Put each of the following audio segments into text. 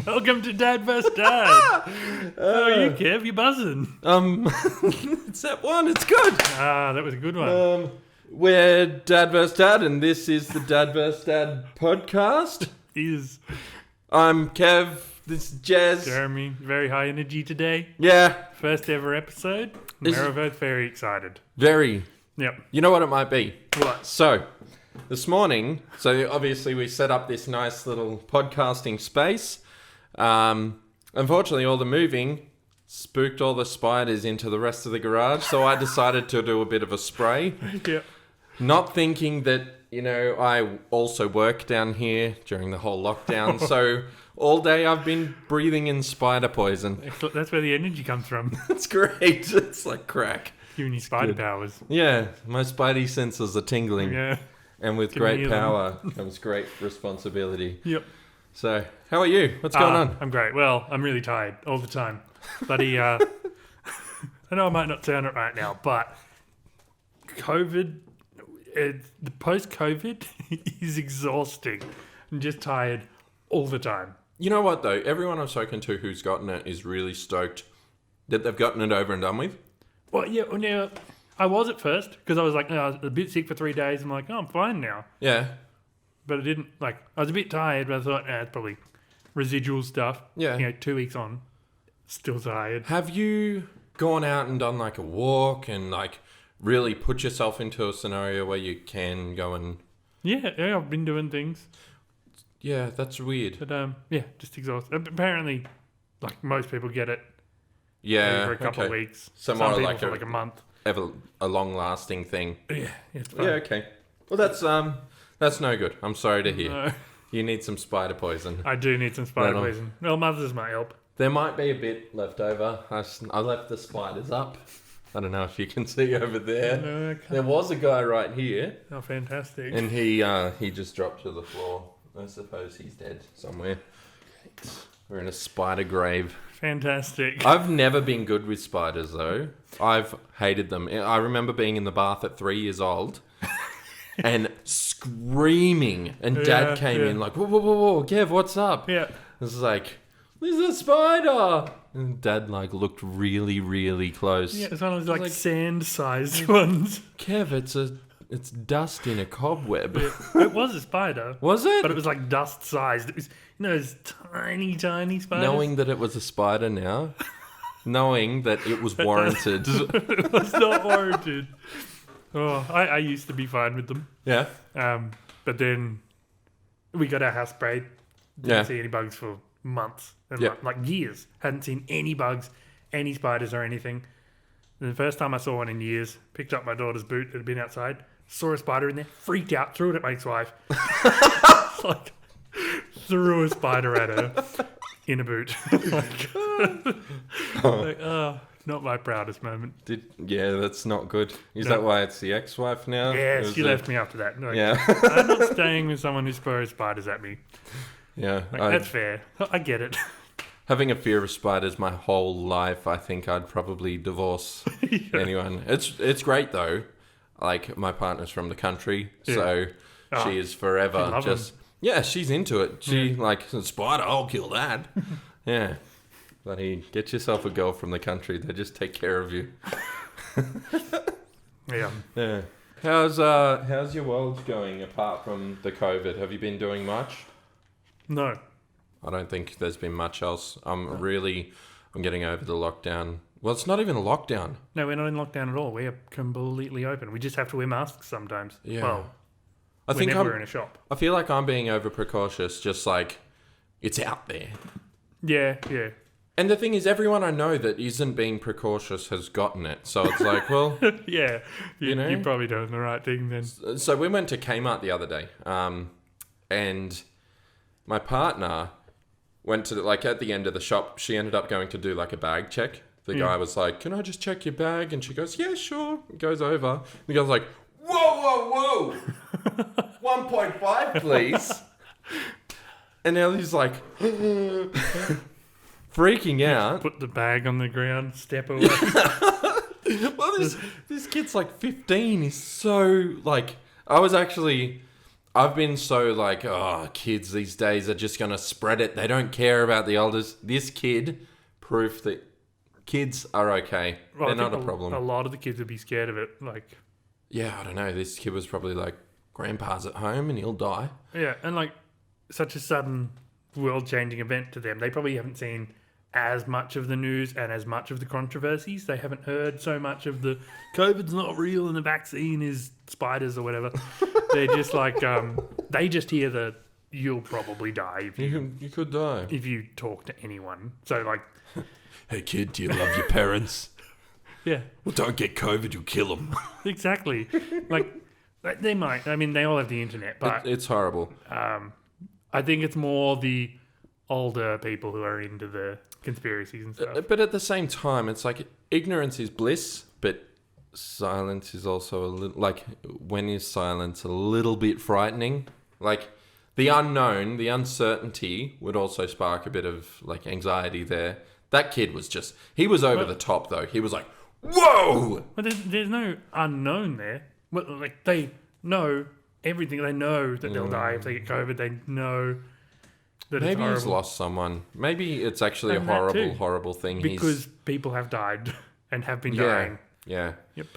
Welcome to Dad vs. Dad. How are you, Kev? You buzzing? It's that one. It's good. Ah, that was a good one. We're Dad vs. Dad, and this is the Dad vs. Dad podcast. Is I'm Kev. This is Jez. Jeremy very high energy today? Yeah, First ever episode. Is- We're both very excited. very. Yep. You know what it might be? What? So, this morning, obviously we set up this nice little podcasting space. Unfortunately, all the moving spooked all the spiders into the rest of the garage, so I decided to do a bit of a spray. Yep. Not thinking that, I also work down here during the whole lockdown, so all day I've been breathing in spider poison. That's where the energy comes from. It's great. It's like crack. Giving you spider good. powers. Yeah, my spidey senses are tingling. Yeah. And with Can great hear them. power comes great responsibility. Yep. So, how are you? What's going on? I'm great. Well, I'm really tired all the time. Bloody, I know I might not sound it right now, but COVID, the post-COVID is exhausting. I'm just tired all the time. You know what, though? Everyone I've spoken to who's gotten it is really stoked that they've gotten it over and done with. Well, yeah, now, I was at first, because I was like, I was a bit sick for 3 days. I'm like, I'm fine now. Yeah. But I didn't, I was a bit tired, but I thought, it's probably residual stuff. Yeah. 2 weeks on, still tired. Have you gone out and done like a walk and like really put yourself into a scenario where you can go and... Yeah, I've been doing things. Yeah, that's weird. But, just exhausted. Apparently, like, most people get it Yeah, for a couple okay. of weeks. Some Some are people like for like a month. Ever a long-lasting thing. Yeah, it's fine. Yeah, okay. Well, that's no good. I'm sorry to hear. No, You need some spider poison. I do need some spider No. poison. Well, mothers might help. There might be a bit left over. I left the spiders up. I don't know if you can see over there. No, I can't. There was a guy right here, Oh, fantastic. and he just dropped to the floor. I suppose he's dead somewhere. We're in a spider grave. Fantastic. I've never been good with spiders, though. I've hated them. I remember being in the bath at 3 years old and screaming, and Dad came in like, whoa, Kev, what's up? Yeah. This is like, there's a spider. And Dad like looked really, really close. Yeah, it's one of those like like- sand-sized ones. Kev, it's dust in a cobweb. It was a spider, Was it? but it was like dust-sized. It was, those tiny, tiny spiders. Knowing that it was a spider now, knowing that it was warranted. It was not warranted. Oh, I used to be fine with them. Yeah. But then we got our house sprayed. Didn't Yeah. see any bugs for months. And Yeah. like years. Hadn't seen any bugs, any spiders or anything. And the first time I saw one in years, picked up my daughter's boot that had been outside, saw a spider in there, freaked out, threw it at my ex-wife. Like, threw a spider at her in a boot. Not my proudest moment. Yeah, that's not good. Is No. that why it's the ex-wife now? Yeah, It was she left me after that. Like, Yeah. I'm not staying with someone who throws spiders at me. Yeah. Like, that's fair. I get it. Having a fear of spiders my whole life, I think I'd probably divorce anyone. It's great though. Like, my partner's from the country, so Oh, she is forever you love just... Yeah, she's into it. She, like, spider, I'll kill that. Yeah. Bloody, get yourself a girl from the country. They just take care of you. Yeah. Yeah. How's your world going apart from the COVID? Have you been doing much? No. I don't think there's been much else. I'm getting over the lockdown. Well, it's not even a lockdown. No, we're not in lockdown at all. We are completely open. We just have to wear masks sometimes. Yeah. Well, I think whenever we're in a shop. I feel like I'm being over precautious, just like it's out there. Yeah. And the thing is, everyone I know that isn't being precautious has gotten it. So it's like, well, Yeah. You know? You're probably doing the right thing then. so we went to Kmart the other day, and my partner went to at the end of the shop. She ended up going to do like a bag check. The guy was like, "Can I just check your bag?" And she goes, "Yeah, sure." He goes over. The guy's like, "Whoa, 1.5, please." And now he's like freaking out. Put the bag on the ground, step away. Well, this kid's like 15. He's so like. I was actually I've been so like, oh, kids these days are just going to spread it. They don't care about the elders. This kid, proof that kids are okay. Well, They're I think not a problem. A lot of the kids would be scared of it. Like, Yeah, I don't know. This kid was probably like, grandpa's at home and he'll die. yeah, and like such a sudden world-changing event to them. They probably haven't seen as much of the news and as much of the controversies. They haven't heard so much of the COVID's not real and the vaccine is spiders or whatever. They're just like, they just hear the you'll probably die You could die. if you talk to anyone. So like, Hey kid, do you love your parents? yeah, Well, don't get COVID, you'll kill them. exactly. Like they might. I mean, they all have the internet, but It's horrible. I think it's more the older people who are into the conspiracies and stuff. But at the same time, it's like ignorance is bliss, but silence is also a little like when is silence a little bit frightening? Like the unknown, the uncertainty would also spark a bit of like anxiety there. That kid was just he was over the top though. He was like, "Whoa!" But there's no unknown there. Well, like they know everything. They know that they'll die if they get COVID. They know that Maybe it's he's horrible. lost someone. Maybe it's actually And a that horrible, too. horrible thing. Because people have died and have been yeah, dying. yeah. Yep.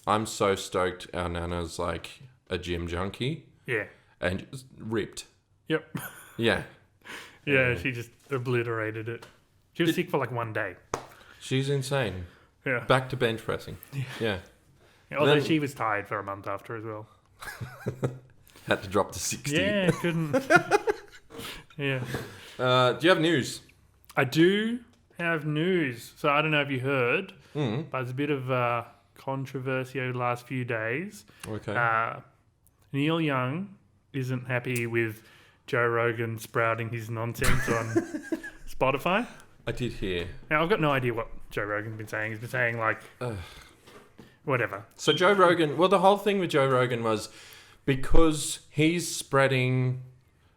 I'm so stoked. Our nana's like a gym junkie Yeah. and just ripped. Yep. Yeah. Yeah, she just obliterated it. She was sick for like one day. She's insane. Yeah. Back to bench pressing. Yeah. Although then- she was tired for a month after as well. Had to drop to 60. Yeah, couldn't. Yeah. Do you have news? I do have news. So I don't know if you heard, but there's a bit of controversy over the last few days. Okay. Neil Young isn't happy with Joe Rogan sprouting his nonsense on Spotify. I did hear. Now, I've got no idea what Joe Rogan's been saying. He's been saying, like, whatever. So Joe Rogan, well, the whole thing with Joe Rogan was because he's spreading,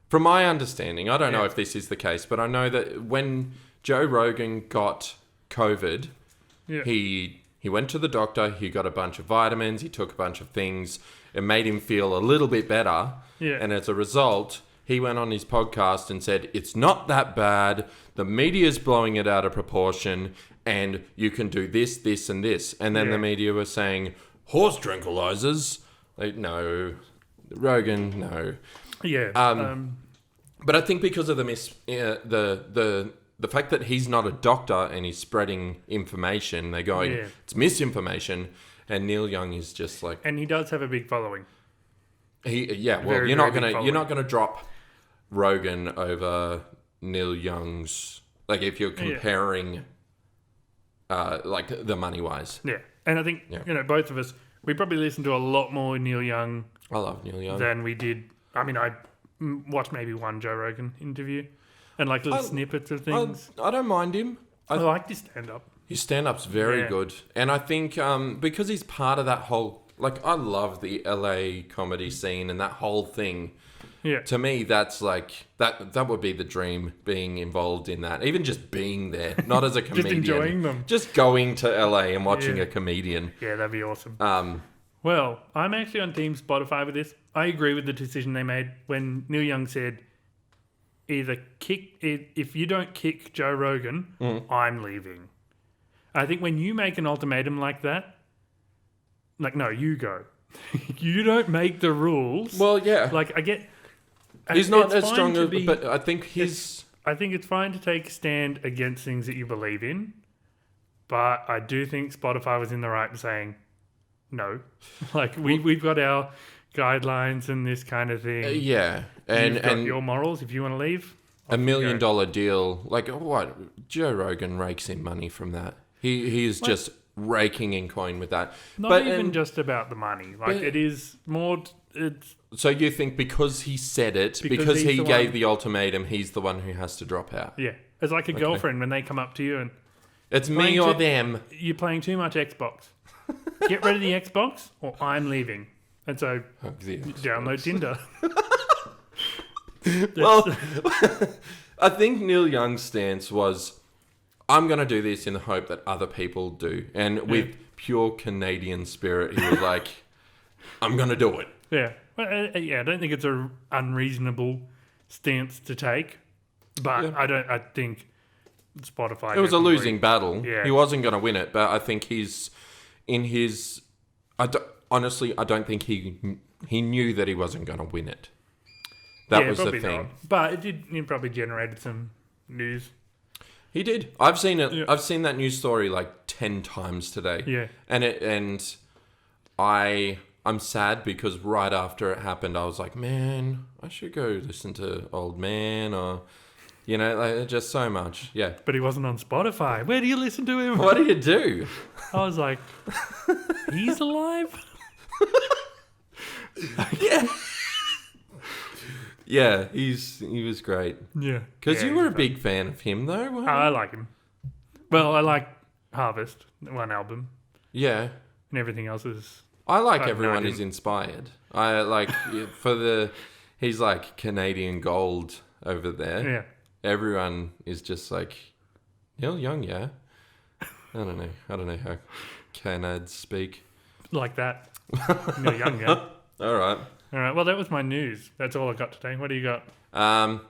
from my understanding, I don't know Yeah. if this is the case, but I know that when Joe Rogan got COVID, Yeah. he went to the doctor, he got a bunch of vitamins, he took a bunch of things, it made him feel a little bit better, Yeah. and as a result, he went on his podcast and said, it's not that bad, the media's blowing it out of proportion, and you can do this, this, and this. And then Yeah. the media were saying, horse tranquilizers? Like, no. Rogan, no. Yeah. But I think because of the fact that he's not a doctor and he's spreading information, they're going, Yeah. it's misinformation. And Neil Young is just like, and he does have a big following. well, Very, you're not very big gonna following. drop Rogan over Neil Young's, like if you're comparing, like the money wise. Yeah. And I think, both of us, we probably listen to a lot more Neil Young I love Neil Young. than we did. I mean, I watched maybe one Joe Rogan interview and like little snippets of things. I don't mind him. I liked his stand-up. His stand-up's very Yeah. good. And I think because he's part of that whole, like, I love the LA comedy scene and that whole thing. Yeah. To me, that's like, that would be the dream, being involved in that. Even just being there, not as a comedian. enjoying them. Just going to LA and watching Yeah. a comedian. Yeah, that'd be awesome. Um, Well, I'm actually on Team Spotify with this. I agree with the decision they made when Neil Young said, if you don't kick Joe Rogan, I'm leaving. I think when you make an ultimatum like that, like, no, you go. You don't make the rules. well, yeah. Like, I get... He's not it's as fine strong to as, be- but I think he's... I think it's fine to take a stand against things that you believe in, but I do think Spotify was in the right in saying no. Like we've got our guidelines and this kind of thing. Yeah. You've got And your morals. If you want to leave, $1 million deal, like what? Joe Rogan rakes in money from that. He is just raking in coin with that. not even just about the money. Like but- it is more. It's So you think because he said it, Because because he's he the gave one- the ultimatum, he's the one who has to drop out. yeah. It's like a girlfriend when they come up to you and It's me Playing or to- them. you're playing too much Xbox. Get rid of the Xbox, or I'm leaving. And so Oh, yeah. download Tinder. Well, I think Neil Young's stance was, I'm going to do this in the hope that other people do. And with pure Canadian spirit, he was like, I'm going to do it. Yeah. Well, I don't think it's a unreasonable stance to take, but Yeah. I think Spotify. It was a definitely- losing battle. Yeah. He wasn't going to win it, but I think he's in his. Honestly, I don't think he knew that he wasn't going to win it. That was the probably thing. not. But it probably generated some news. He did. I've seen it. Yeah. I've seen that news story like 10 times today. Yeah. And I'm sad because right after it happened, I was like, man, I should go listen to Old Man or, like, just so much. Yeah. But he wasn't on Spotify. Where do you listen to him? What do you do? I was like, he's alive? Yeah. Yeah, he was great. Yeah. Because Yeah, you were a he's big fan of him, though. fun. weren't I you? like him. Well, I like Harvest, one album, Yeah. and everything else is. I like I have no everyone idea. is inspired. I like he's like Canadian gold over there. Yeah. Everyone is just like Neil Young, yeah. I don't know how Canads speak. Like that. Neil Young, yeah. All right. All right. Well, that was my news. That's all I got today. What do you got?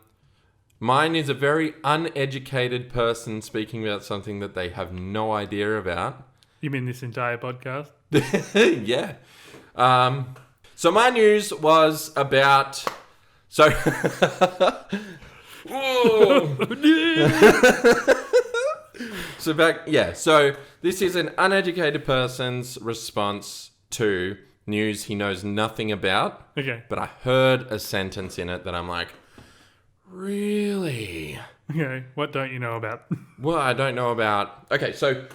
Mine is a very uneducated person speaking about something that they have no idea about. You mean this entire podcast? Yeah. So my news was about. So. Whoa. So this is an uneducated person's response to news he knows nothing about, Okay. but I heard a sentence in it that I'm like, really? Okay. What don't you know about? Well, I don't know about. Okay, so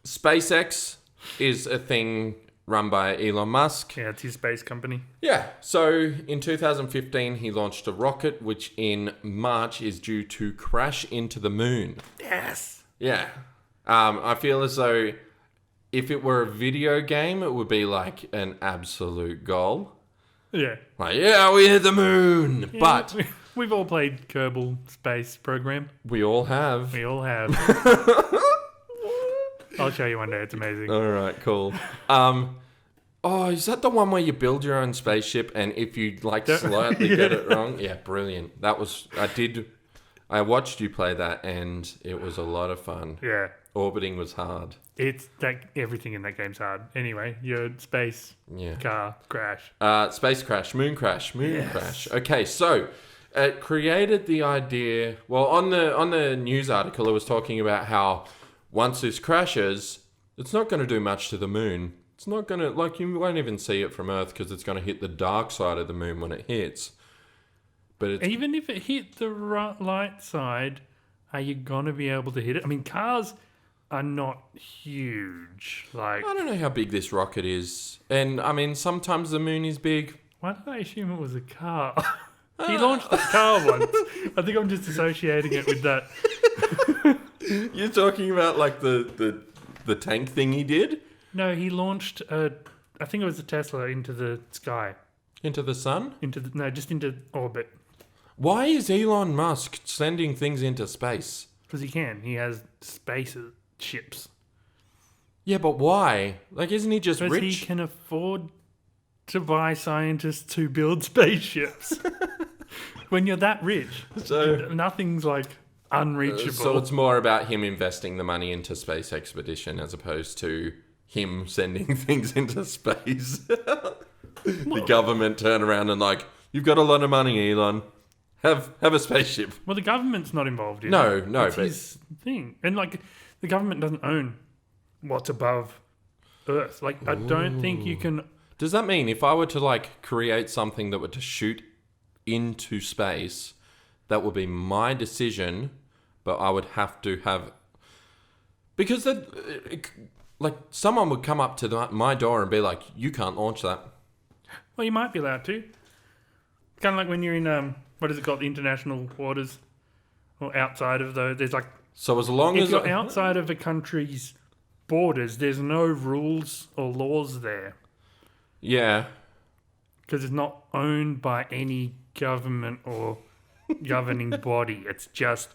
SpaceX is a thing run by Elon Musk. Yeah, it's his space company. Yeah, so in 2015, he launched a rocket, which in March is due to crash into the moon. Yes. Yeah. I feel as though if it were a video game, it would be like an absolute goal. Yeah. Like, yeah, we hit the moon. Yeah, But we've all played Kerbal Space Program. we all have. We all have. I'll show you one day. It's amazing. All right, cool. Is that the one where you build your own spaceship and if you like slightly get it wrong? Yeah, brilliant. I watched you play that and it was a lot of fun. Yeah. Orbiting was hard. It's that everything in that game's hard. Anyway, your space Yeah. car crash. Space crash, moon crash. Okay, so it created the idea. Well, on the news article, it was talking about how once this crashes, it's not going to do much to the moon. It's not going to, like, you won't even see it from Earth because it's going to hit the dark side of the moon when it hits. But it's Even if it hit the light side, are you gonna be able to hit it? I mean, cars are not huge. Like, I don't know how big this rocket is, and I mean sometimes the moon is big. why did I assume it was a car? He launched a car once. I think I'm just associating it with that. You're talking about like the tank thing he did No, he launched I think it was a Tesla into the sky. into the sun. Just into orbit. Why is Elon Musk sending things into space? Because he can. He has ships. Yeah, but why? Like, isn't he just Because rich? he can afford to buy scientists to build spaceships. When you're that rich, So- nothing's like unreachable. So it's more about him investing the money into space expedition as opposed to him sending things into space. The government turn around and like, you've got a lot of money, Elon. Have a spaceship. Well, the government's not involved in No, it. no, It's but- his thing. And like, the government doesn't own what's above Earth. Like, I don't think you can. Does that mean if I were to like create something that were to shoot into space, that would be my decision, but I would have to have because like someone would come up to my door and be like, "You can't launch that." Well, you might be allowed to. Kind of like when you're in what is it called, the international waters, or outside of those. There's like, So as long if as you're outside of a country's borders, there's no rules or laws there yeah, because it's not owned by any government or governing body. It's just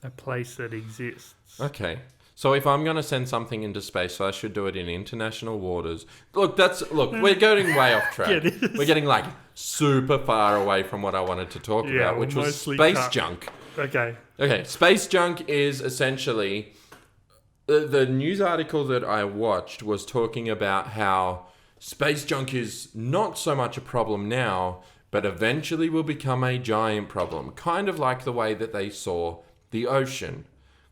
a place that exists. okay. So if I'm going to send something into space, I should do it in international waters. Look, we're getting way off track. Yeah, it is. We're getting like super far away from what I wanted to talk Yeah, about, which we're was mostly space cut. junk. Okay. Okay, space junk is essentially the news article that I watched was talking about how space junk is not so much a problem now, but eventually will become a giant problem. Kind of like the way that they saw the ocean.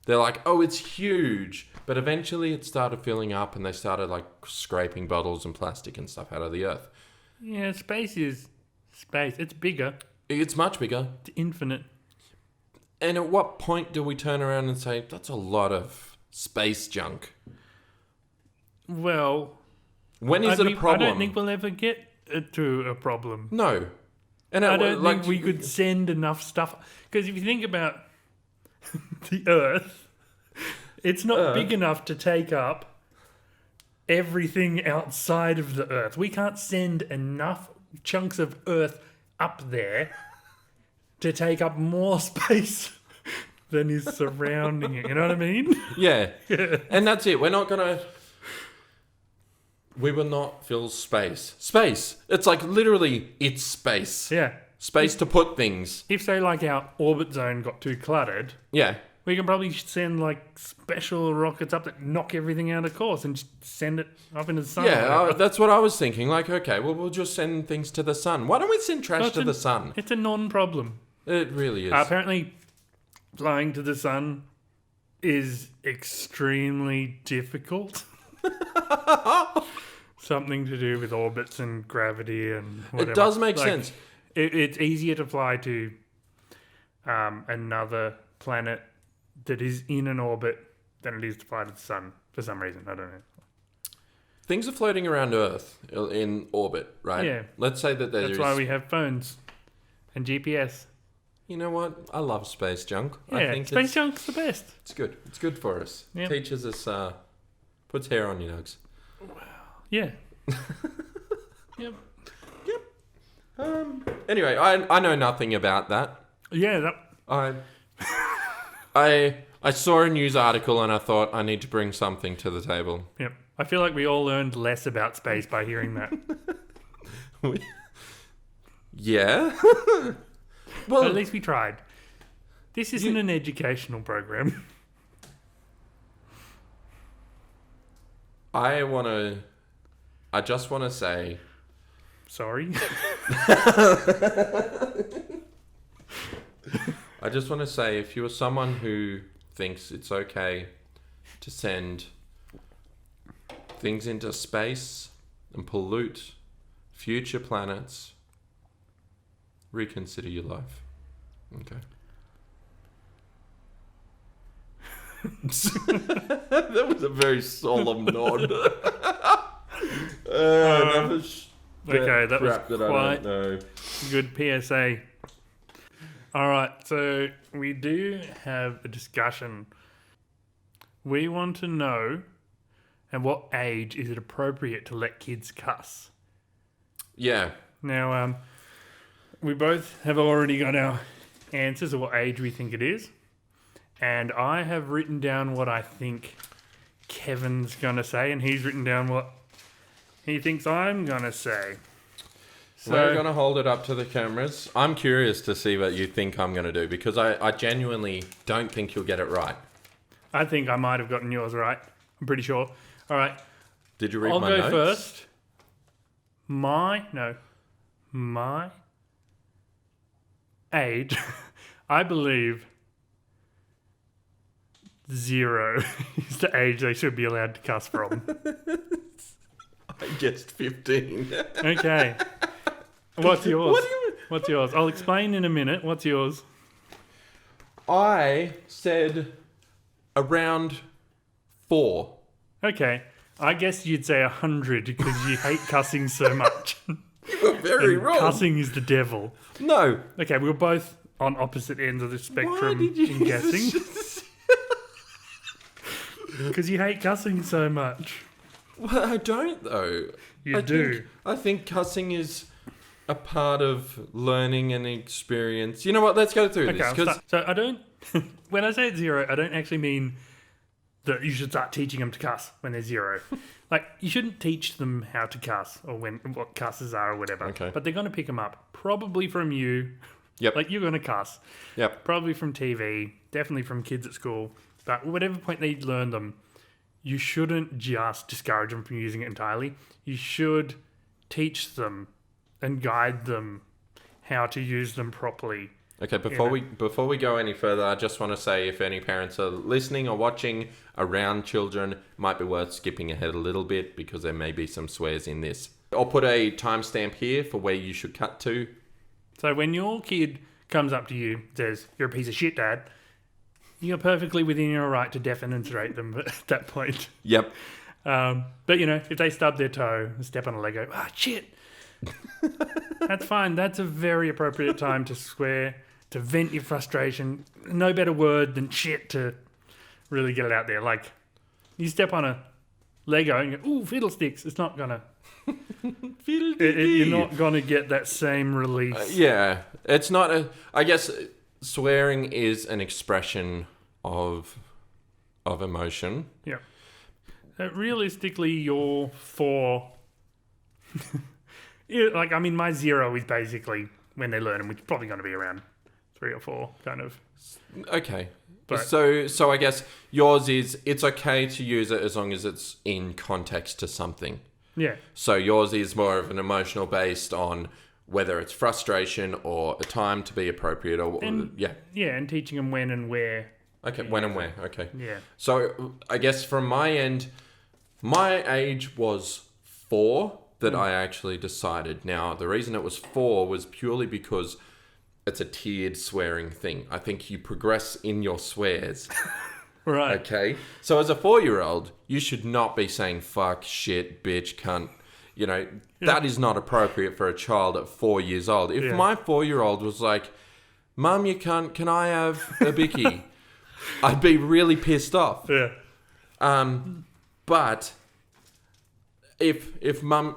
They're like, oh, it's huge. But eventually it started filling up and they started like scraping bottles and plastic and stuff out of the earth. Yeah, space is space. It's bigger. It's much bigger. It's infinite. And at what point do we turn around and say, that's a lot of space junk? Well, When is it a problem? I don't think we'll ever get to a problem. No. And I don't think we could send enough stuff. Because if you think about the Earth, it's not big enough to take up everything outside of the Earth. We can't send enough chunks of Earth up there to take up more space than is surrounding it. You know what I mean? Yeah. And that's it. We're not going to... We will not fill space. Space. It's like literally, it's space. Yeah. Space to put things. If, say, like our orbit zone got too cluttered, Yeah. we can probably send like special rockets up that knock everything out of course and just send it up into the sun. or Yeah, whatever. that's what I was thinking. Like, okay, well, we'll just send things to the sun. Why don't we send trash to the sun? It's a non-problem. It really is. Apparently, flying to the sun is extremely difficult. Something to do with orbits and gravity and whatever. It does make Like, sense. It's easier to fly to another planet that is in an orbit than it is to fly to the sun for some reason. I don't know. Things are floating around Earth in orbit, right? Yeah. Let's say that there's... That's why we have phones and GPS. You know what? I love space junk. I Yeah, think space junk's the best. it's good. It's good for us. Yeah. Teaches us... puts hair on your nose. Yeah. Yep. Anyway, I know nothing about that. Yeah, I saw a news article and I thought I need to bring something to the table. yep. I feel like we all learned less about space by hearing that. Yeah. But Well, at least we tried. This isn't an educational program. I just want to say, Sorry. I just want to say, if you are someone who thinks it's okay to send things into space and pollute future planets, reconsider your life. Okay. That was a very solemn nod. Okay, that was crap that I quite don't know. good PSA. All right, so we do have a discussion. We want to know at what age is it appropriate to let kids cuss? Yeah. Now, we both have already got our answers of what age we think it is. And I have written down what I think Kevin's going to say, and he's written down what he thinks I'm going to say. We're going to hold it up to the cameras. I'm curious to see what you think I'm going to do, because I genuinely don't think you'll get it right. I think I might have gotten yours right. I'm pretty sure. All right. Did you read I'll my go notes? first. My age, I believe 0 is the age they should be allowed to cuss from. I guessed 15. Okay. What's yours? What do you... What's yours? I'll explain in a minute. What's yours? I said around 4. Okay. I guess you'd say 100 because you hate cussing so much. You were very And wrong. Cussing is the devil. No. Okay, we were both on opposite ends of the spectrum Why did you in guessing. Because you hate cussing so much. Well, I don't, though. You do. I think cussing is a part of learning and experience. You know what? Let's go through Okay, this. I'll 'cause start. So I don't... when I say it's 0, I don't actually mean that you should start teaching them to cuss when they're 0. Like, you shouldn't teach them how to cuss or what cusses are or whatever. Okay. But they're going to pick them up probably from you. Yep. Like, you're going to cuss. Yep. Probably from TV, definitely from kids at school. But whatever point they learn them, you shouldn't just discourage them from using it entirely. You should teach them and guide them how to use them properly. Okay, before we go any further, I just want to say if any parents are listening or watching around children, might be worth skipping ahead a little bit because there may be some swears in this. I'll put a timestamp here for where you should cut to. So when your kid comes up to you and says, "You're a piece of shit, Dad," you're perfectly within your right to deafen and cerate them at that point. Yep. But, if they stub their toe and step on a Lego, shit. That's fine. That's a very appropriate time to swear, to vent your frustration. No better word than shit to really get it out there. Like, you step on a Lego and you go, "Ooh, fiddlesticks." It's not going to... You're not going to get that same release. Yeah. It's not I guess swearing is an expression of emotion. Yeah. Realistically, you're 4... my 0 is basically when they learn them, which is probably going to be around 3 or 4, kind of. Okay. But, so I guess yours is it's okay to use it as long as it's in context to something. yeah. So yours is more of an emotional based on whether it's frustration or a time to be appropriate or yeah. Yeah, and teaching them when and where. Okay, when and where. Okay. Yeah. So I guess from my end, my age was 4 that I actually decided. Now, the reason it was 4 was purely because it's a tiered swearing thing. I think you progress in your swears. Right. Okay? So as a 4-year-old, you should not be saying fuck, shit, bitch, cunt. That is not appropriate for a child at 4 years old. If my 4-year-old was like, "Mum, you cunt, can I have a bicky?" I'd be really pissed off. Yeah. But if my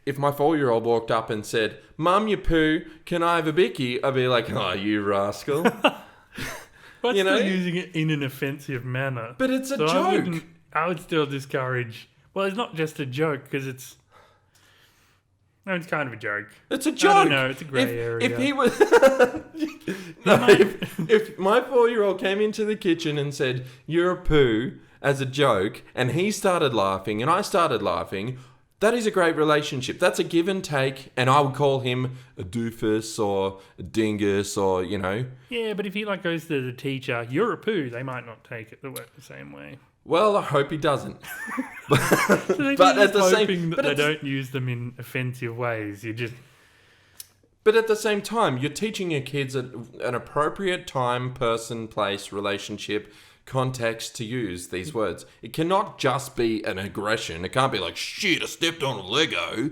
4-year-old walked up and said, "Mum, you poo, can I have a bicky?" I'd be like, "Oh, you rascal." But still using it in an offensive manner. But it's a joke. I would still discourage... Well, it's not just a joke, because it's... No, it's kind of a joke. It's a joke. I don't know, it's a grey area. If he was... if my 4-year-old came into the kitchen and said, "You're a poo," as a joke, and he started laughing and I started laughing, that is a great relationship. That's a give and take, and I would call him a doofus or a dingus or, Yeah, but if he goes to the teacher, "You're a poo," they might not take it the same way. Well, I hope he doesn't. So but at the same, that they don't use them in offensive ways. But at the same time, you're teaching your kids an appropriate time, person, place, relationship, context to use these words. It cannot just be an aggression. It can't be like, "Shit, I stepped on a Lego."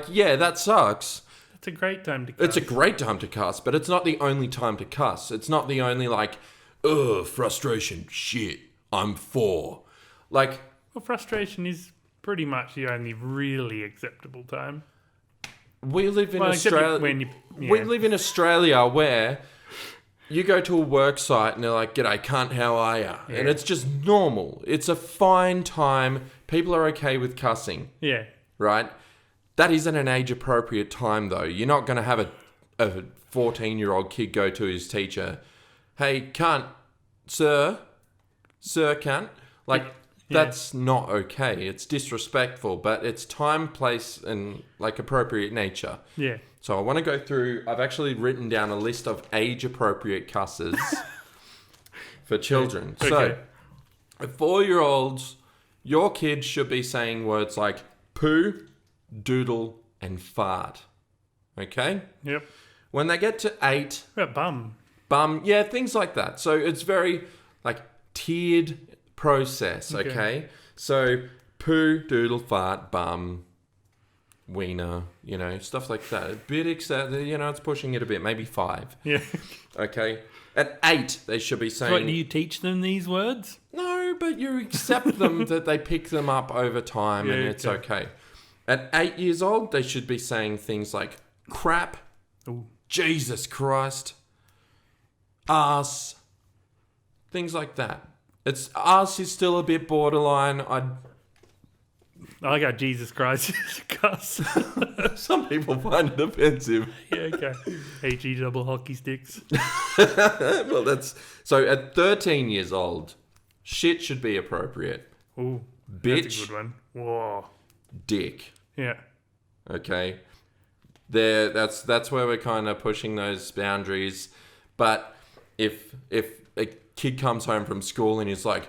Yeah, that sucks. It's a great time to cuss. It's a great time to cuss, but it's not the only time to cuss. It's not the only "Ugh, frustration, shit, I'm 4." Well, frustration is pretty much the only really acceptable time. We live in Australia. We live in Australia where you go to a work site and they're like, "G'day, cunt, how are ya?" Yeah. And it's just normal. It's a fine time. People are okay with cussing. Yeah. Right? That isn't an age-appropriate time, though. You're not going to have a 14-year-old kid go to his teacher, "Hey, cunt, sir, cunt." That's not okay. It's disrespectful, but it's time, place, and appropriate nature. Yeah. So I want to go through... I've actually written down a list of age-appropriate cusses for children. Okay. So, 4-year-olds, your kids should be saying words like poo, doodle, and fart. Okay? Yep. When they get to 8... What about bum, yeah, things like that. So it's very, tiered process, okay? So, poo, doodle, fart, bum, wiener, stuff like that. A bit it's pushing it a bit, maybe 5. Yeah. Okay? At 8, they should be saying... So do you teach them these words? No, but you accept them, that they pick them up over time, and it's okay. At 8 years old, they should be saying things like crap, Ooh. Jesus Christ, ass, things like that. It's us is still a bit borderline. I like how Jesus Christ is a cuss. Some people find it offensive. Yeah, okay. HE double hockey sticks. Well, that's so. At 13 years old, shit should be appropriate. Ooh, Bitch, that's a good one. Whoa. dick. Yeah. Okay, there. That's where we're kind of pushing those boundaries. But if a kid comes home from school and he's like,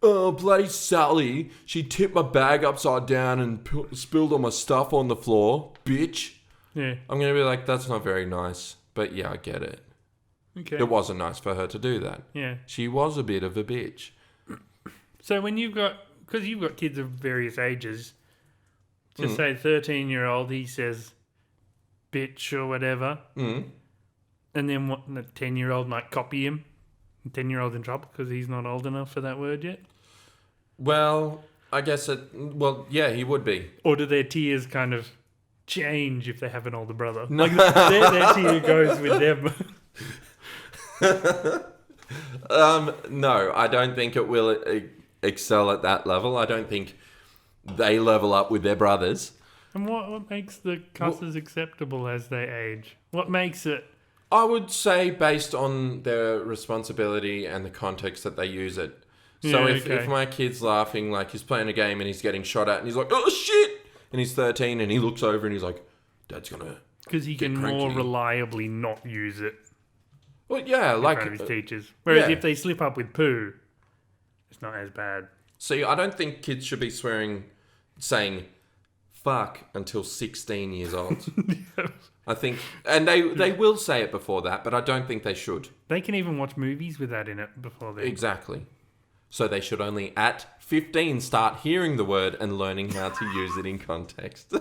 "Oh, bloody Sally, she tipped my bag upside down and spilled all my stuff on the floor, bitch," Yeah. I'm gonna be like, "That's not very nice." But yeah, I get it. Okay. It wasn't nice for her to do that. Yeah. She was a bit of a bitch. So when because you've got kids of various ages, to say 13-year-old, he says bitch or whatever, and then what, the 10-year-old might copy him. 10-year-old's in trouble because he's not old enough for that word yet? Well, I guess yeah, he would be. Or do their tiers kind of change if they have an older brother? No. Like their tier goes with them. No, I don't think it will excel at that level. I don't think they level up with their brothers. And what makes the cusses acceptable as they age? What makes it... I would say based on their responsibility and the context that they use it. So Yeah, if my kid's laughing, like he's playing a game and he's getting shot at and he's like, "Oh shit!" and he's 13 and he looks over and he's like, "Dad's gonna..." Because he can cranky. more reliably not use it Well, yeah, in like... front of his teachers. Whereas yeah. if they slip up with poo, it's not as bad. See, I don't think kids should be saying fuck until 16 years old. I think, and they will say it before that, but I don't think they should. They can even watch movies with that in it before then. Exactly. So they should only at 15 start hearing the word and learning how to use it in context.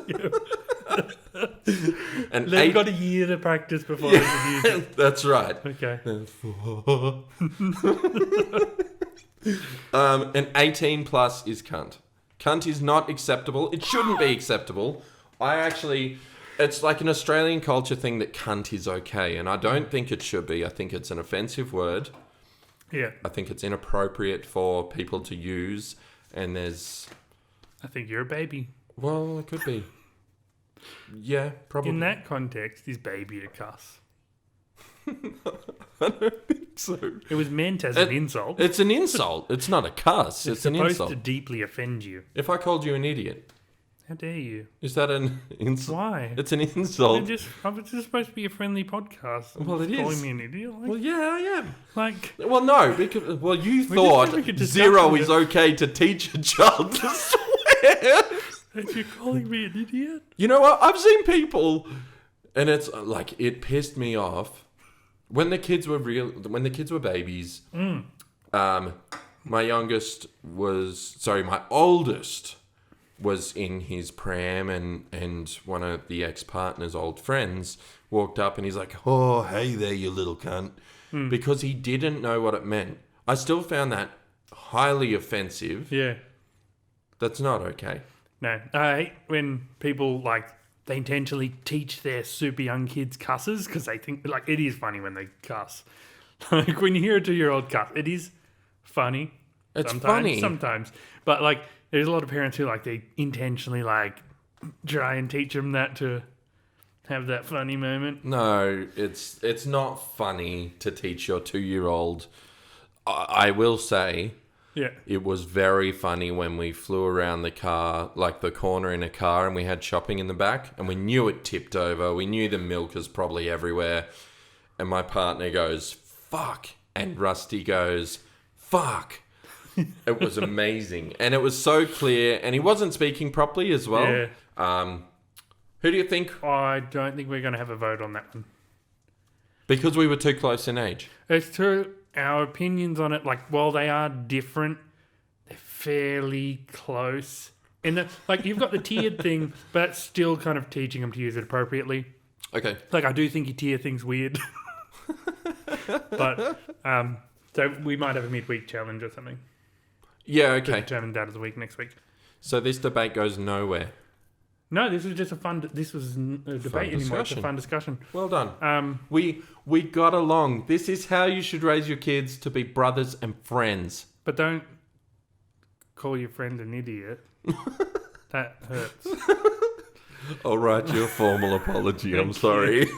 And They've got a year to practice before they can use it. That's right. Okay. And 18 plus is cunt. Cunt is not acceptable. It shouldn't be acceptable. It's like an Australian culture thing that cunt is okay, and I don't think it should be. I think it's an offensive word. Yeah. I think it's inappropriate for people to use, and I think you're a baby. well, it could be. Yeah, probably. In that context, is baby a cuss? I don't think so. It was meant as an insult. It's an insult. It's not a cuss. It's an supposed insult. to deeply offend you. If I called you an idiot, How dare you? is that an insult? Why? It's an insult. I was just supposed to be a friendly podcast. Well, it calling is. me an idiot. Well, yeah, I am. Like, Well, no, because you just thought had, like, a discussion 0 with- is okay to teach a child to swear. and you're calling me an idiot? You know what? I've seen people, and it's like it pissed me off when the kids were babies. My oldest was in his pram, and one of the ex-partner's old friends walked up and he's like, "Oh, hey there, you little cunt," because he didn't know what it meant. I still found that highly offensive. Yeah. That's not okay. No. I hate when people, they intentionally teach their super young kids cusses because they think, it is funny when they cuss. Like, when you hear a 2-year-old cuss, it is funny. It's funny. Sometimes. But, there's a lot of parents who, they intentionally, try and teach them that to have that funny moment. No, it's not funny to teach your 2-year-old. I will say, Yeah. it was very funny when we flew around the car, the corner in a car, and we had shopping in the back, and we knew it tipped over. We knew the milk was probably everywhere. And my partner goes, "Fuck." And Rusty goes, "Fuck." It was amazing. And it was so clear. And he wasn't speaking properly as well. Yeah. Who do you think? I don't think we're going to have a vote on that one. Because we were too close in age. It's true. Our opinions on it, while they are different, they're fairly close. In the you've got the tiered thing, but it's still kind of teaching them to use it appropriately. Okay. I do think you tier things weird. But, so we might have a midweek challenge or something. Yeah, To okay. determine Dad of the Week next week. So this debate goes nowhere. No, this was just this was a debate anymore. It's a discussion. fun discussion. Well done. We got along. This is how you should raise your kids, to be brothers and friends. But don't call your friend an idiot. That hurts. I'll write you a formal apology. I'm sorry.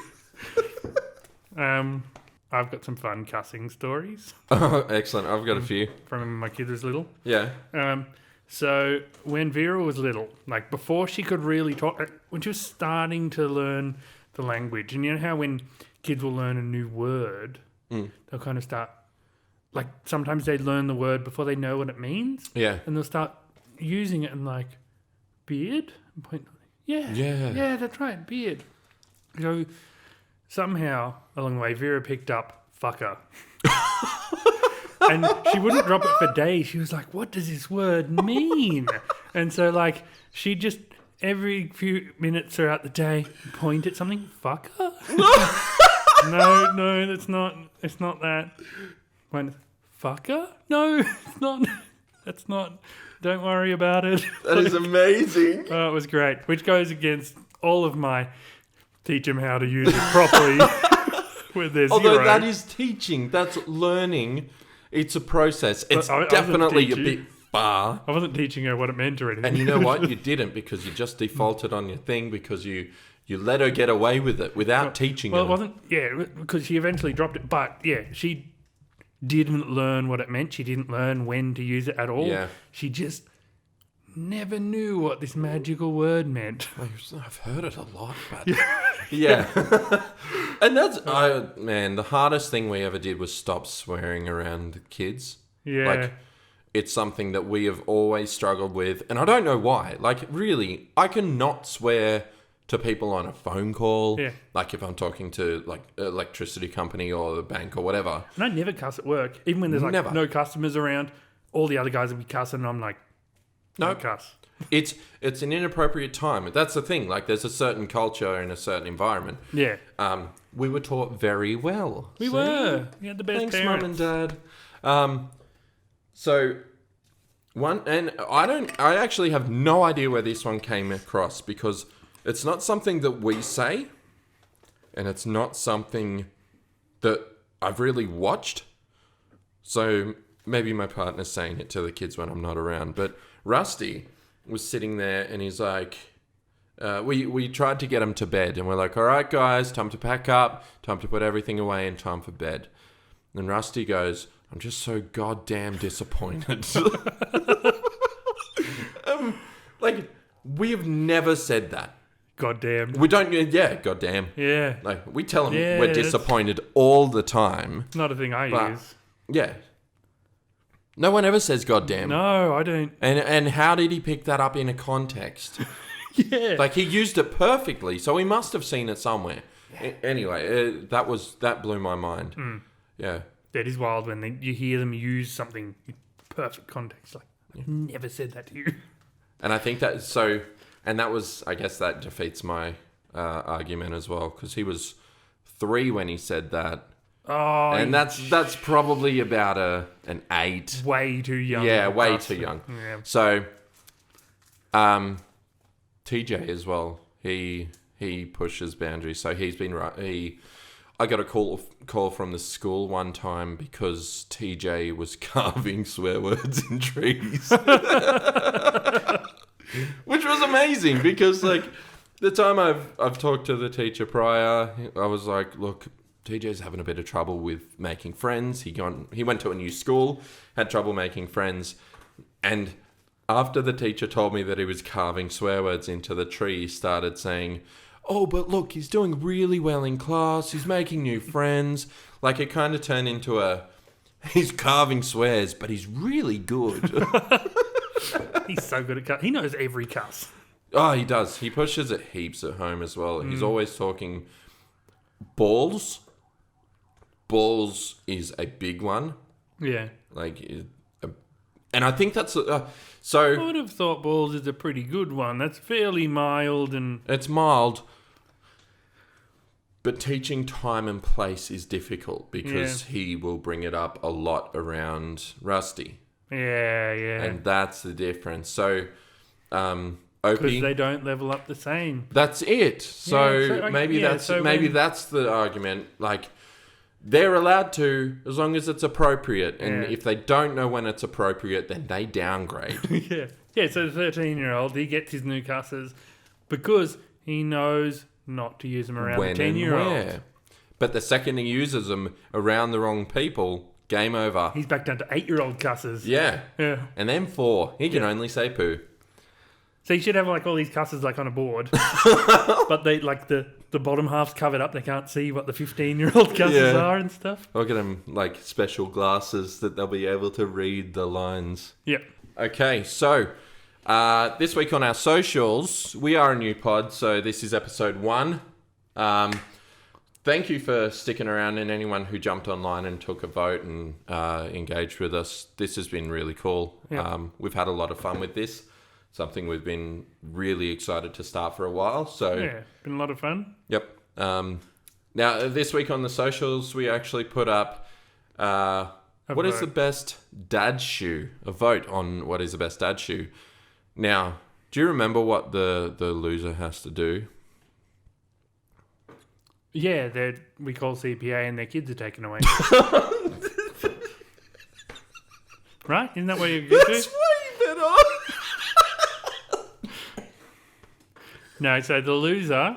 I've got some fun cussing stories Oh, excellent. I've got a few. from when my kid was little. Yeah. So when Vera was little, like before she could really talk, when she was starting to learn the language, and you know how when kids will learn a new word, they'll kind of start, like sometimes they learn the word before they know what it means, Yeah. and they'll start using it and like, beard? And point, yeah, that's right, beard. So somehow along the way, Vera picked up fucker. And she wouldn't drop it for days. She was like, what does this word mean? And so, like, she just, every few minutes throughout the day, point at something, fucker? No, that's not, it's not that. Went, fucker? No, it's not, that's not, don't worry about it. That is amazing. Oh, it was great. Which goes against all of my teach them how to use it properly with their Although zero. that is teaching. That's learning. It's a process. It's I wasn't definitely a teaching. bit far. I wasn't teaching her what it meant or anything. And you know what? You didn't, because you just defaulted on your thing, because you let her get away with it without teaching Well, her. it wasn't, yeah, because she eventually dropped it. But, yeah, she didn't learn what it meant. She didn't learn when to use it at all. Yeah. She just never knew what this magical word meant. I've heard it a lot, but yeah. And that's, the hardest thing we ever did was stop swearing around the kids. Yeah. Like, it's something that we have always struggled with, and I don't know why. Like, really, I can not swear to people on a phone call. Yeah. Like, if I'm talking to, like, electricity company or the bank or whatever. And I never cuss at work. Even when there's, like, Never. no customers around, all the other guys will be cussing, and I'm like, No. don't cuss. It's an inappropriate time. That's the thing. Like, there's a certain culture in a certain environment. Yeah. We were taught very well. We See? were. We had the best Thanks, parents. Mum and Dad. So one, and I actually have no idea where this one came across, because it's not something that we say, and it's not something that I've really watched. So maybe my partner's saying it to the kids when I'm not around. But Rusty was sitting there, and he's like, we tried to get him to bed, and we're like, all right, guys, time to pack up, time to put everything away, and time for bed. And Rusty goes, I'm just so goddamn disappointed. Like, we've never said that. Goddamn. We don't, yeah, goddamn. Yeah. Like, we tell them Yeah, we're that's- disappointed all the time. It's not a thing I But- use. Yeah. No one ever says goddamn. No, I don't. And how did he pick that up in a context? Yeah. Like, he used it perfectly, so he must have seen it somewhere. Anyway, that blew my mind. Yeah. That is wild when you hear them use something in perfect context. Like, I've never said that to you. And I think that, so, and that was, I guess that defeats my argument as well, because he was 3 when he said that. Oh, And that's probably about an 8. way too young. Yeah, way Us. too young. Yeah. So, TJ as well. He pushes boundaries. So he's been right. I got a call from the school one time because TJ was carving swear words in trees, which was amazing because, like, the time I've talked to the teacher prior, I was like, look, TJ's having a bit of trouble with making friends. He went to a new school, had trouble making friends, and after the teacher told me that he was carving swear words into the tree, he started saying, oh, but look, he's doing really well in class. He's making new friends. Like, it kind of turned into he's carving swears, but he's really good. He's so good at cuss. He knows every cuss. Oh, he does. He pushes it heaps at home as well. He's always talking balls. Balls is a big one. Yeah. Like, and I think that's so. I would have thought balls is a pretty good one. That's fairly mild and... It's mild, but teaching time and place is difficult because he will bring it up a lot around Rusty. Yeah. And that's the difference. So, Because Opie, they don't level up the same. that's it. So, Yeah, so maybe that's the argument. Like, They're allowed to, as long as it's appropriate. And Yeah. if they don't know when it's appropriate, then they downgrade. Yeah. Yeah, so the 13-year-old, he gets his new cussers because he knows not to use them around When the and 10-year-old. where. But the second he uses them around the wrong people, game over. He's back down to 8-year-old cussers. Yeah. Yeah. And then 4. He can only say poo. So you should have like all these cussers like on a board, but they like the bottom half's covered up. They can't see what the 15-year-old cussers Yeah. are and stuff. I'll get them like special glasses that they'll be able to read the lines. Yep. Okay, so this week on our socials, we are a new pod, so this is episode 1. Thank you for sticking around and anyone who jumped online and took a vote and engaged with us. This has been really cool. Yeah. We've had a lot of fun with this. Something we've been really excited to start for a while. So, Yeah, been a lot of fun. yep. Now, this week on the socials, we actually put up what is vote. the best dad shoe? A vote on what is the best dad shoe. Now, do you remember what the loser has to do? Yeah, we call CPA and their kids are taken away. Right? Isn't that what you're going to do? way better. No, so the loser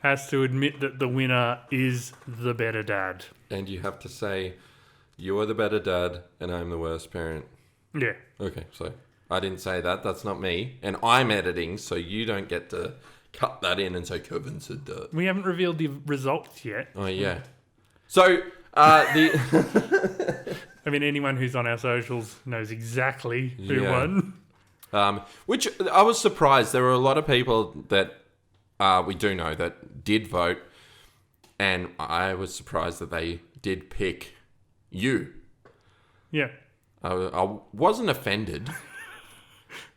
has to admit that the winner is the better dad. And you have to say, you are the better dad and I'm the worst parent. Yeah. Okay, so I didn't say that. That's not me. And I'm editing, so you don't get to cut that in and say, Kevin said that. We haven't revealed the results yet. Oh, yeah. So, the... I mean, anyone who's on our socials knows exactly who Yeah. won. Which I was surprised. There were a lot of people that we do know that did vote, and I was surprised that they did pick you. Yeah. I wasn't offended.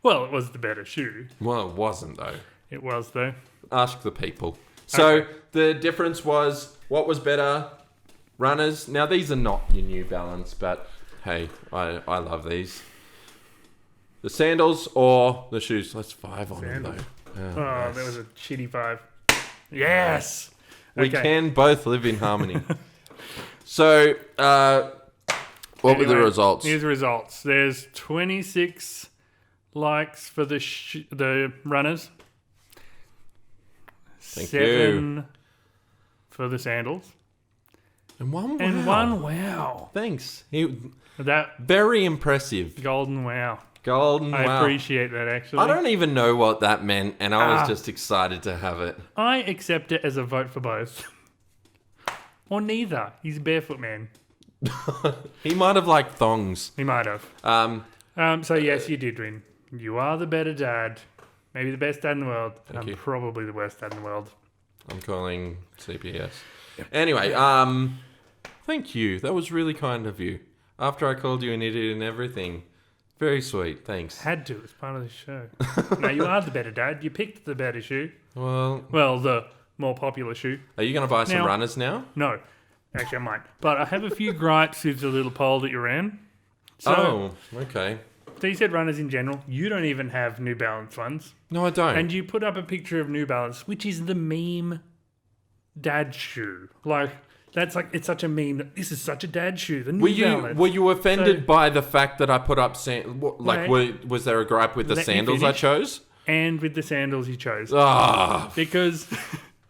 Well, it was the better shoe. Well, it wasn't, though. It was, though. Ask the people. So Okay. the difference was, what was better? Runners. Now, these are not your New Balance, but hey, I love these. The sandals or the shoes? That's 5 on Sandals. them, though. Oh, nice. that was a shitty 5. Yes! We Okay. can both live in harmony. So, what were the Anyway, results? Here's the results. There's 26 likes for the runners. Thank 7 for the sandals. And one wow. And 1 wow. Thanks. That Very impressive. golden wow. Golden I wow. appreciate that, actually. I don't even know what that meant, and I was Ah. just excited to have it. I accept it as a vote for both. Or neither. He's a barefoot man. He might have liked thongs. He might have. So yes, you did win. You are the better dad. Maybe the best dad in the world. Thank I'm you. probably the worst dad in the world. I'm calling CPS. Anyway, thank you. That was really kind of you. After I called you an idiot and everything. Very sweet. Thanks. Had to. It's part of the show. No, you are the better dad. You picked the better shoe. Well, Well, the more popular shoe. are you going to buy some Now- runners now? No. Actually, I might. But I have a few gripes with the little poll that you ran. So, Okay. so you said runners in general. You don't even have New Balance ones. No, I don't. And you put up a picture of New Balance, which is the meme dad shoe. Like, that's like, it's such a meme. This is such a dad shoe. The New Balance. Were you offended So- by the fact that I put up No. was there a gripe with the Let me sandals I finish. chose? And with the sandals you chose. Ah, Because,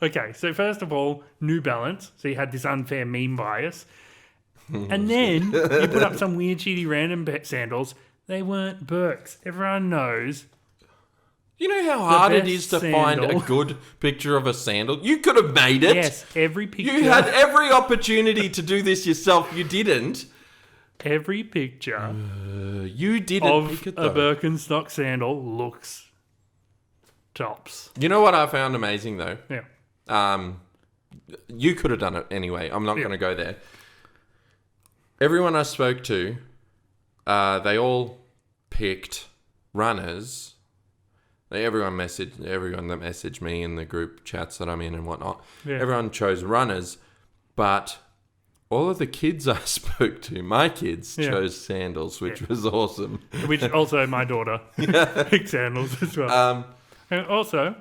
okay, so first of all, New Balance. So you had this unfair meme bias. And then you put up some weird, shitty, random sandals. They weren't Birks. Everyone knows. you know how hard it best is to find a sandal. good picture of a sandal? You could have made it. Yes, every picture. You had every opportunity to do this yourself. You didn't. every picture You didn't of pick it a though. Birkenstock sandal looks tops. You know what I found amazing though? Yeah. You could have done it anyway. I'm not Yeah. going to go there. Everyone I spoke to, they all picked runners. Everyone that messaged me in the group chats that I'm in and whatnot. Yeah. Everyone chose runners, but all of the kids I spoke to, my kids, Yeah. chose sandals, which Yeah. was awesome. Which also my daughter picked sandals as well. And also,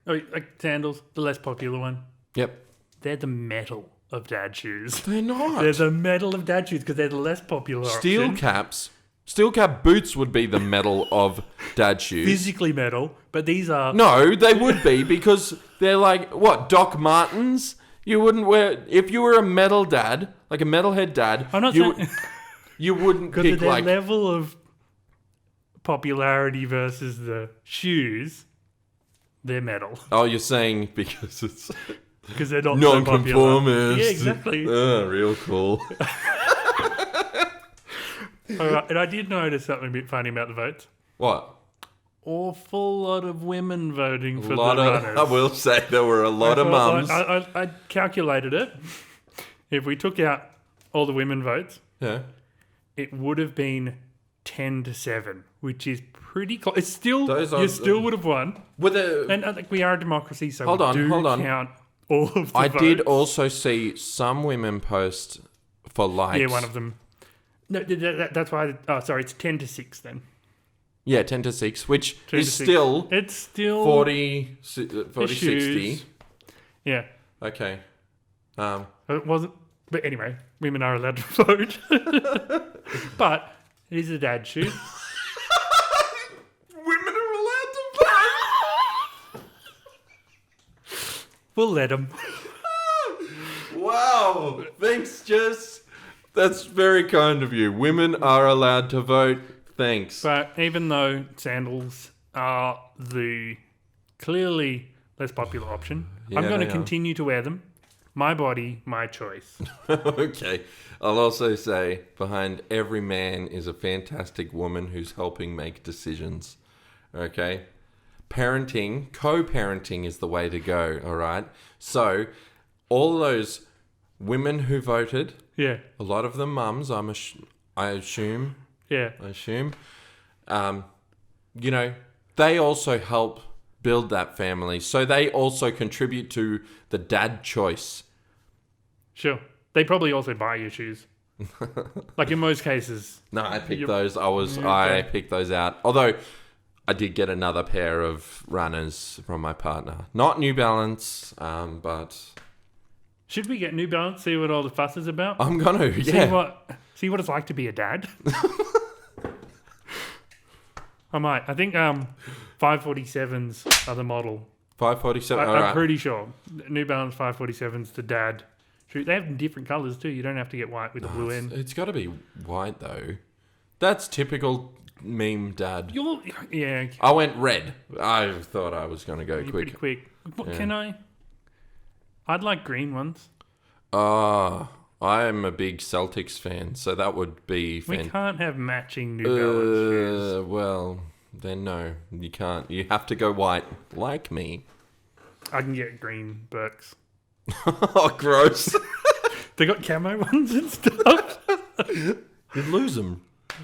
like sandals, the less popular one. Yep. They're the metal of dad shoes. They're not. They're the metal of dad shoes because they're the less popular Steel option. caps. Steel cap boots would be the metal of dad shoes. Physically metal, but these are... No, they would be because they're like, what, Doc Martens? You wouldn't wear... If you were a metal dad, like a metalhead dad, I'm not saying... you wouldn't Because pick of their like... level of popularity versus the shoes, they're metal. Oh, you're saying because it's Because they're not so popular. non-conformist. Yeah, exactly. Real cool. All right, and I did notice something a bit funny about the votes. What? Awful lot of women voting for the I runners. will say there were a lot of mums. I calculated it. If we took out all the women votes, Yeah. it would have been 10-7, which is pretty close. It's still Those you are- still would have won. With a, And I think we are a democracy, so Hold we on, do hold on. count all of the I votes. did also see some women post for likes. Yeah, one of them. No, that's why. Oh, sorry, it's 10-6 then. Yeah, 10-6, which 10 is to 6. still It's still 40, 60. shoes. Yeah, Okay. it wasn't. But anyway, women are allowed to vote. But it is a dad shoe. Women are allowed to vote. We'll let them. Wow. Thanks, Jess. That's very kind of you. Women are allowed to vote. Thanks. But even though sandals are the clearly less popular option, I'm Yeah, going to they are. continue to wear them. My body, my choice. Okay. I'll also say behind every man is a fantastic woman who's helping make decisions. Okay? Parenting, co-parenting is the way to go, all right? So, all those women who voted, Yeah, a lot of them mums, I assume, yeah. you know, they also help build that family. So they also contribute to the dad choice. Sure. They probably also buy your shoes. Like in most cases. No, I picked You- those. I Okay. picked those out. Although I did get another pair of runners from my partner. Not New Balance, but Should we get New Balance, see what all the fuss is about? I'm gonna. Yeah. See what it's like to be a dad? I might. I think 547s are the model. 547. All I'm right. pretty sure. New Balance 547's the dad shoe. They have different colours too. You don't have to get white with the blue end. It's got to be white though. That's typical meme dad. Yeah, I went red. I thought I was gonna go you're pretty quick. quick. What Yeah. can I? I'd like green ones. I'm a big Celtics fan, so that would be We fantastic. can't have matching New Balance shoes. Well, then no, you can't. You have to go white, like me. I can get green Birks. Oh, gross! They got camo ones and stuff. You'd lose them.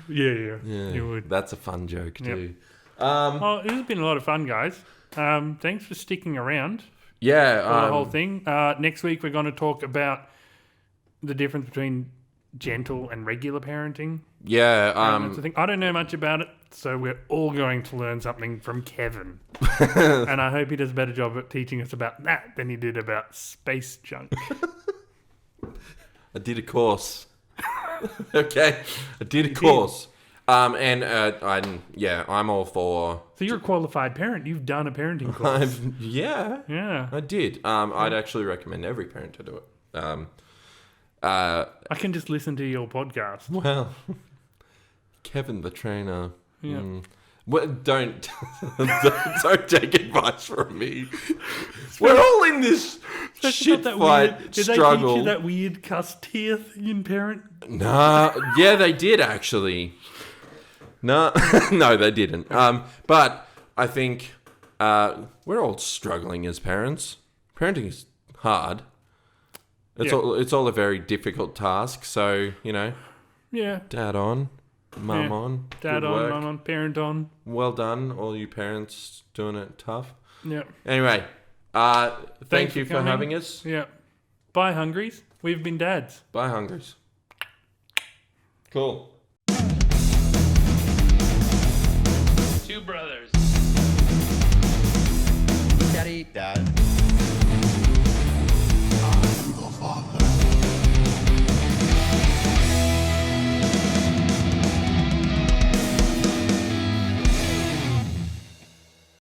Yeah, Yeah, you would. that's a fun joke too. Well, this has been a lot of fun, guys. Thanks for sticking around Yeah, for the whole thing. Next week, we're going to talk about the difference between gentle and regular parenting. yeah. That's the thing. I don't know much about it, so we're all going to learn something from Kevin. And I hope he does a better job at teaching us about that than he did about space junk. I did a course. Okay, I did a course. I'm all for. So you're a qualified parent. You've done a parenting course. Yeah, Yeah. I did. I'd actually recommend every parent to do it. I can just listen to your podcast. Well, Kevin the trainer. Yeah. Well, don't take advice from me. We're all in this That's shit not that fight weird. Did struggle. they teach you that weird cuss tier thing in parent? Nah, yeah, they did actually. No, no, they didn't. But I think we're all struggling as parents. Parenting is hard. It's Yeah. it's all a very difficult task. So Yeah. dad on, mum Yeah. on, Dad good on, work. mum on, parent on. Well done, all you parents doing it tough. Yeah. Anyway, thank Thanks you for for coming. having us. Yeah. Bye, Hungries. We've been dads. Bye, Hungries. Cool. Two brothers. eat, Dad.